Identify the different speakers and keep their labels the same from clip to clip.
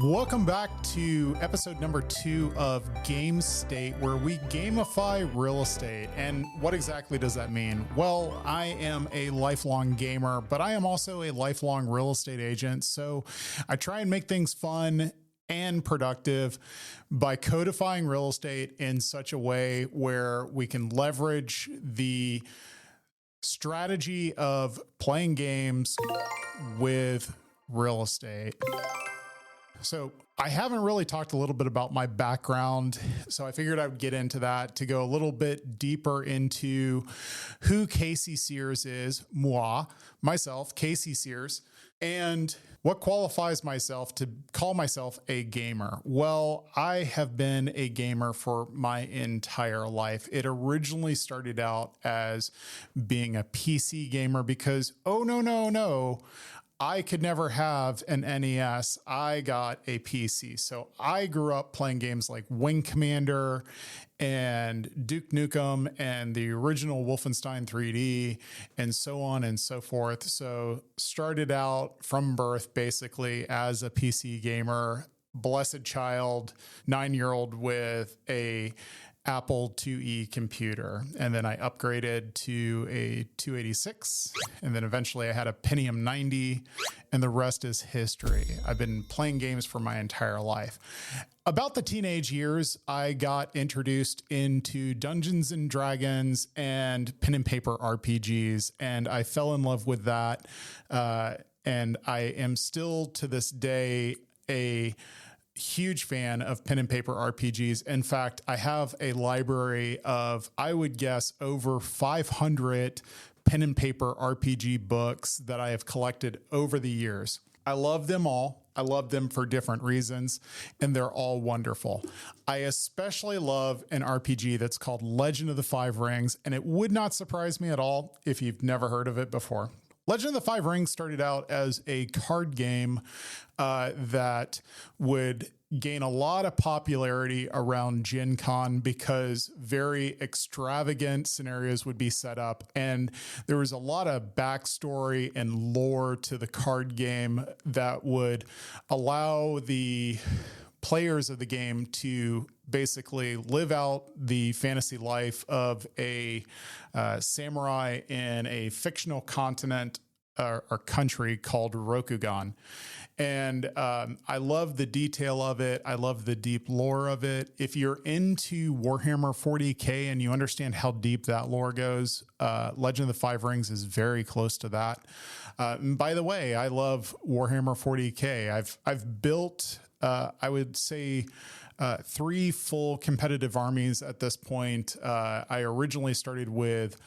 Speaker 1: Welcome back to episode number 2 of Gamestate, where we gamify real estate. And what exactly does that mean? Well, I am a lifelong gamer, but I am also a lifelong real estate agent. So I try and make things fun and productive by codifying real estate in such a way where we can leverage the strategy of playing games with real estate. So I haven't really talked a little bit about my background, so I figured I would get into that to go a little bit deeper into who Casey Sears is, myself, Casey Sears, and what qualifies myself to call myself a gamer. Well, I have been a gamer for my entire life. It originally started out as being a PC gamer because, no, I could never have an NES. I got a PC. So I grew up playing games like Wing Commander and Duke Nukem and the original Wolfenstein 3D and so on and so forth. So started out from birth basically as a PC gamer, blessed child, 9-year-old with a Apple IIe computer. And then I upgraded to a 286. And then eventually I had a Pentium 90, and the rest is history. I've been playing games for my entire life. About the teenage years, I got introduced into Dungeons and Dragons and pen and paper RPGs, and I fell in love with that. And I am still to this day a huge fan of pen and paper RPGs. In fact, I have a library of, I would guess, over 500 pen and paper RPG books that I have collected over the years. I love them all. I love them for different reasons, and they're all wonderful. I especially love an RPG that's called Legend of the Five Rings, and it would not surprise me at all if you've never heard of it before. Legend of the Five Rings started out as a card game that would gain a lot of popularity around Gen Con because very extravagant scenarios would be set up. And there was a lot of backstory and lore to the card game that would allow the players of the game to basically live out the fantasy life of a samurai in a fictional continent or country called Rokugan. And I love the detail of it. I love the deep lore of it. If you're into Warhammer 40K and you understand how deep that lore goes, Legend of the Five Rings is very close to that. And by the way, I love Warhammer 40K. I've built, I would say, 3 full competitive armies at this point. I originally started with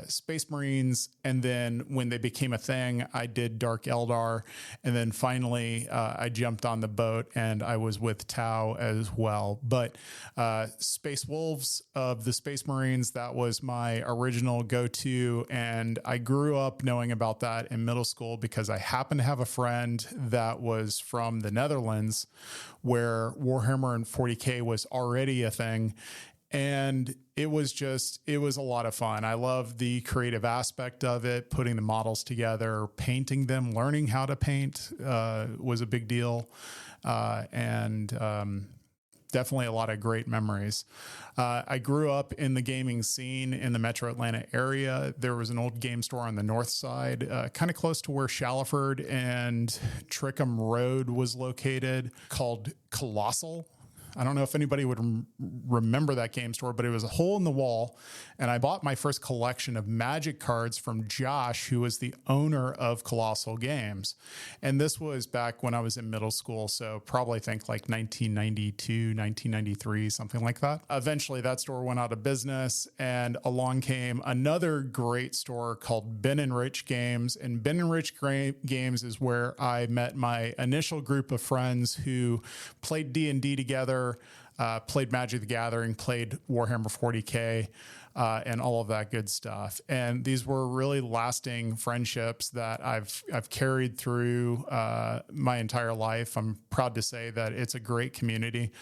Speaker 1: Space Marines, and then when they became a thing, I did Dark Eldar, and then finally I jumped on the boat and I was with Tau as well. But Space Wolves of the Space Marines, that was my original go-to, and I grew up knowing about that in middle school because I happened to have a friend that was from the Netherlands where Warhammer and 40K was already a thing. And it was a lot of fun. I love the creative aspect of it, putting the models together, painting them, learning how to paint was a big deal. And definitely a lot of great memories. I grew up in the gaming scene in the Metro Atlanta area. There was an old game store on the north side, kind of close to where Shallowford and Trickham Road was located, called Colossal. I don't know if anybody would remember that game store, but it was a hole in the wall. And I bought my first collection of Magic cards from Josh, who was the owner of Colossal Games. And this was back when I was in middle school. So probably think like 1992, 1993, something like that. Eventually that store went out of business, and along came another great store called Ben and Rich Games. And Ben and Rich Games is where I met my initial group of friends who played D&D together, played Magic the Gathering, played Warhammer 40K. and all of that good stuff. And these were really lasting friendships that I've carried through my entire life. I'm proud to say that it's a great community.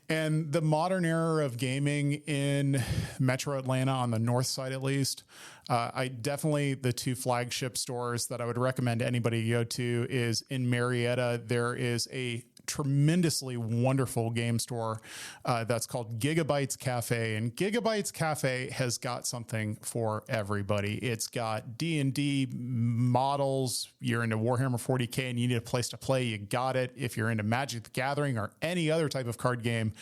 Speaker 1: And the modern era of gaming in Metro Atlanta, on the north side at least, the two flagship stores that I would recommend anybody go to is in Marietta. There is a tremendously wonderful game store that's called Gigabytes Cafe, and Gigabytes Cafe has got something for everybody. It's got D&D models. You're into Warhammer 40K and you need a place to play, you got it. If you're into Magic the Gathering or any other type of card game,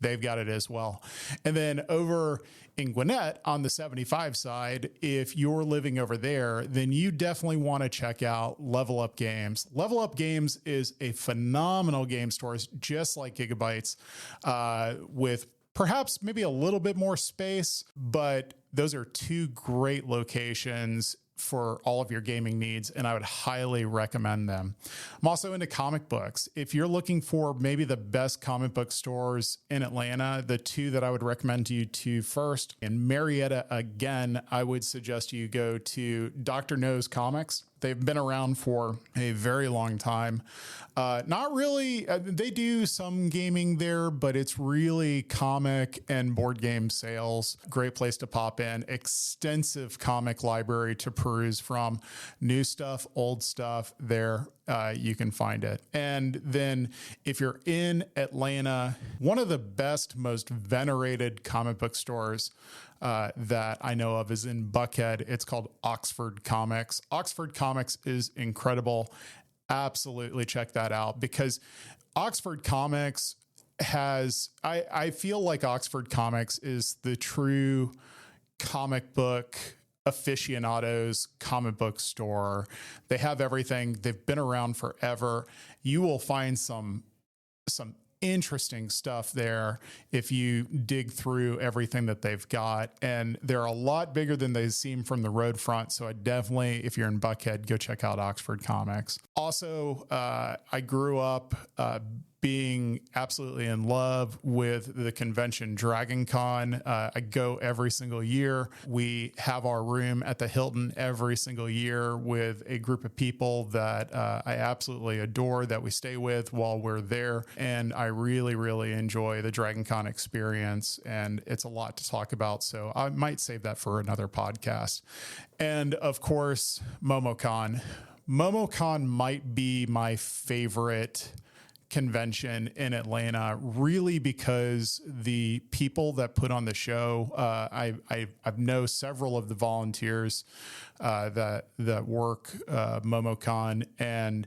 Speaker 1: they've got it as well. And then over in Gwinnett on the 75 side, if you're living over there, then you definitely want to check out Level Up Games. Level Up Games is a phenomenal game store, just like Gigabytes, with perhaps maybe a little bit more space, but those are two great locations for all of your gaming needs, and I would highly recommend them. I'm also into comic books. If you're looking for maybe the best comic book stores in Atlanta, the two that I would recommend you to first, in Marietta, again, I would suggest you go to Dr. No's Comics. They've been around for a very long time. Not really, they do some gaming there, but it's really comic and board game sales. Great place to pop in. Extensive comic library to peruse from. New stuff, old stuff, there you can find it. And then if you're in Atlanta, one of the best, most venerated comic book stores that I know of is in Buckhead. It's called Oxford Comics. Oxford Comics is incredible. Absolutely check that out, because Oxford Comics has, I feel like Oxford Comics is the true comic book aficionados comic book store. They have everything. They've been around forever. You will find some interesting stuff there if you dig through everything that they've got, and they're a lot bigger than they seem from the road front. So I definitely, if you're in Buckhead, go check out Oxford Comics. Also, I grew up being absolutely in love with the convention DragonCon. I go every single year. We have our room at the Hilton every single year with a group of people that I absolutely adore, that we stay with while we're there. And I really, really enjoy the DragonCon experience, and it's a lot to talk about. So I might save that for another podcast. And of course, MomoCon. MomoCon might be my favorite convention in Atlanta, really, because the people that put on the show, I know several of the volunteers that work MomoCon, and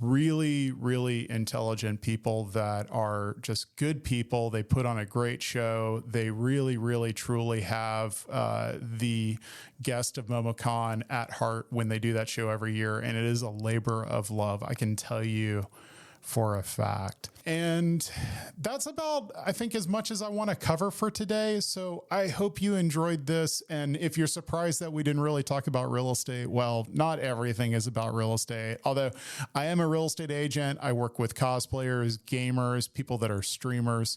Speaker 1: really, really intelligent people that are just good people. They put on a great show. They really, really, truly have the guest of MomoCon at heart when they do that show every year, and it is a labor of love, I can tell you for a fact. And that's about, I think, as much as I want to cover for today. So I hope you enjoyed this. And if you're surprised that we didn't really talk about real estate, well, not everything is about real estate. Although I am a real estate agent, I work with cosplayers, gamers, people that are streamers.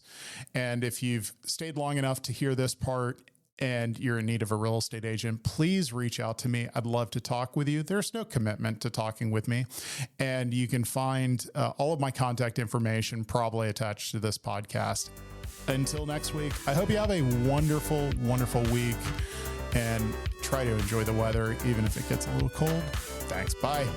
Speaker 1: And if you've stayed long enough to hear this part and you're in need of a real estate agent, please reach out to me. I'd love to talk with you. There's no commitment to talking with me. And you can find all of my contact information probably attached to this podcast. Until next week, I hope you have a wonderful, wonderful week, and try to enjoy the weather, even if it gets a little cold. Thanks. Bye.